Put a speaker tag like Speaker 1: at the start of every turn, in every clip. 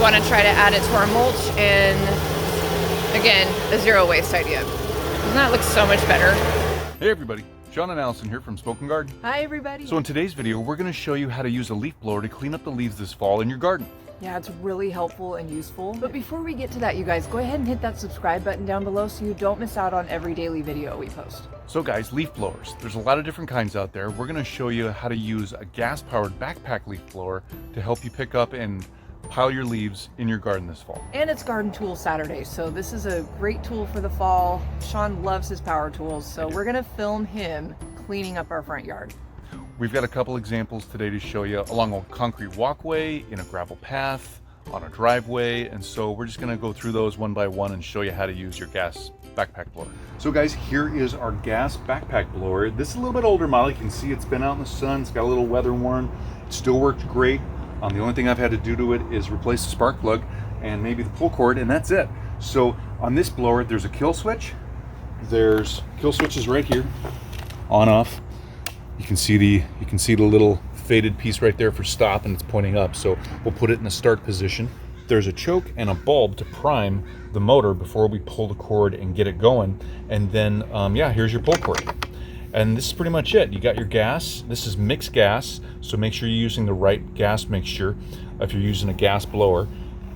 Speaker 1: want to try to add it to our mulch, and again, a zero waste idea. Doesn't that look so much better?
Speaker 2: Hey everybody, Sean and Allison here from Spoken Garden.
Speaker 3: Hi everybody.
Speaker 2: So in today's video, we're going to show you how to use a leaf blower to clean up the leaves this fall in your garden.
Speaker 3: Yeah, it's really helpful and useful. But before we get to that, you guys, go ahead and hit that subscribe button down below so you don't miss out on every daily video we post.
Speaker 2: So guys, leaf blowers. There's a lot of different kinds out there. We're going to show you how to use a gas-powered backpack leaf blower to help you pick up and pile your leaves in your garden this fall.
Speaker 3: And it's Garden Tool Saturday, so this is a great tool for the fall. Sean loves his power tools, so we're gonna film him cleaning up our front yard.
Speaker 2: We've got a couple examples today to show you along a concrete walkway, in a gravel path, on a driveway, and so we're just gonna go through those one by one and show you how to use your gas backpack blower. So guys, here is our gas backpack blower. This is a little bit older model. You can see it's been out in the sun, it's got a little weather worn. It still works great. The only thing I've had to do to it is replace the spark plug and maybe the pull cord, and that's it. So on this blower, there's a kill switch. There's kill switches right here, on off. You can see the little faded piece right there for stop, and it's pointing up. So we'll put it in the start position. There's a choke and a bulb to prime the motor before we pull the cord and get it going. And then, yeah, here's your pull cord. And this is pretty much it. You got your gas. This is mixed gas, so make sure you're using the right gas mixture if you're using a gas blower.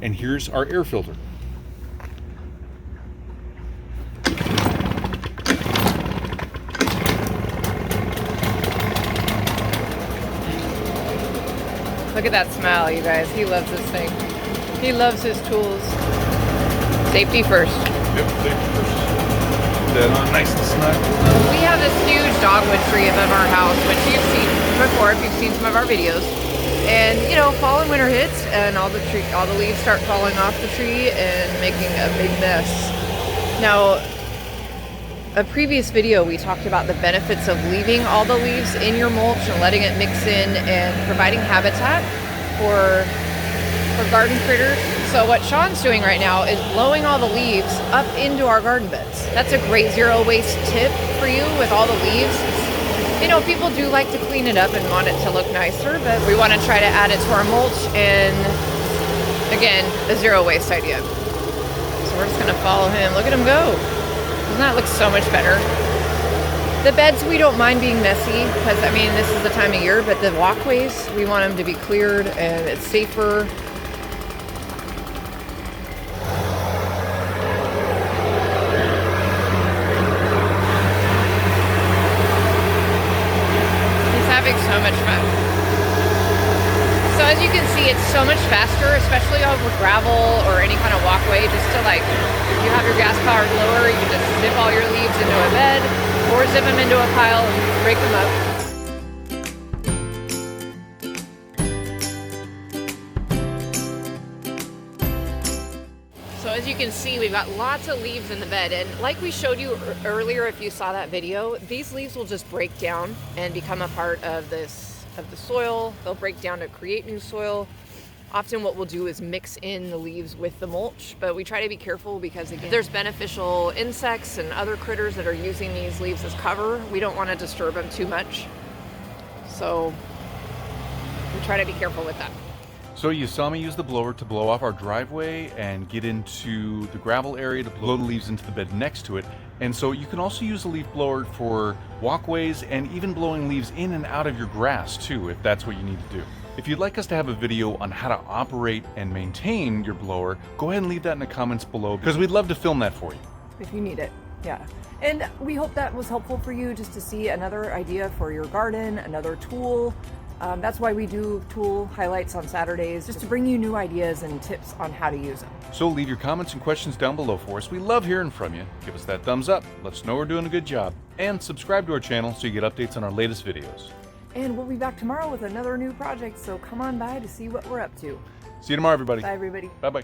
Speaker 2: And here's our air filter.
Speaker 1: Look at that smile, you guys. He loves this thing. He loves his tools. Safety first.
Speaker 2: Yep, safety first. That on nice and snug.
Speaker 1: We have this huge dogwood tree above our house, which you've seen before if you've seen some of our videos. And you know, fall and winter hits, and all the leaves start falling off the tree and making a big mess. Now, a previous video we talked about the benefits of leaving all the leaves in your mulch and letting it mix in and providing habitat for garden critters. So what Sean's doing right now is blowing all the leaves up into our garden beds. That's a great zero waste tip for you with all the leaves. You know, people do like to clean it up and want it to look nicer, but we want to try to add it to our mulch, and again, a zero waste idea. So we're just gonna follow him. Look at him go. Doesn't that look so much better? The beds, we don't mind being messy because, I mean, this is the time of year, but the walkways, we want them to be cleared and it's safer. Having so much fun. So as you can see, it's so much faster, especially over gravel or any kind of walkway, just to like, if you have your gas powered blower, you can just zip all your leaves into a bed or zip them into a pile and break them up. So as you can see, we've got lots of leaves in the bed, and like we showed you earlier, if you saw that video, these leaves will just break down and become a part of the soil. They'll break down to create new soil. Often what we'll do is mix in the leaves with the mulch, but we try to be careful because, again, there's beneficial insects and other critters that are using these leaves as cover. We don't want to disturb them too much, so we try to be careful with that.
Speaker 2: So you saw me use the blower to blow off our driveway and get into the gravel area to blow the leaves into the bed next to it. And so you can also use a leaf blower for walkways and even blowing leaves in and out of your grass too, if that's what you need to do. If you'd like us to have a video on how to operate and maintain your blower, go ahead and leave that in the comments below because we'd love to film that for you.
Speaker 3: If you need it, yeah. And we hope that was helpful for you, just to see another idea for your garden, another tool. That's why we do tool highlights on Saturdays, just to bring you new ideas and tips on how to use them.
Speaker 2: So leave your comments and questions down below for us. We love hearing from you. Give us that thumbs up, let us know we're doing a good job, and subscribe to our channel so you get updates on our latest videos.
Speaker 3: And we'll be back tomorrow with another new project, so come on by to see what we're up to.
Speaker 2: See you tomorrow, everybody.
Speaker 3: Bye, everybody.
Speaker 2: Bye-bye.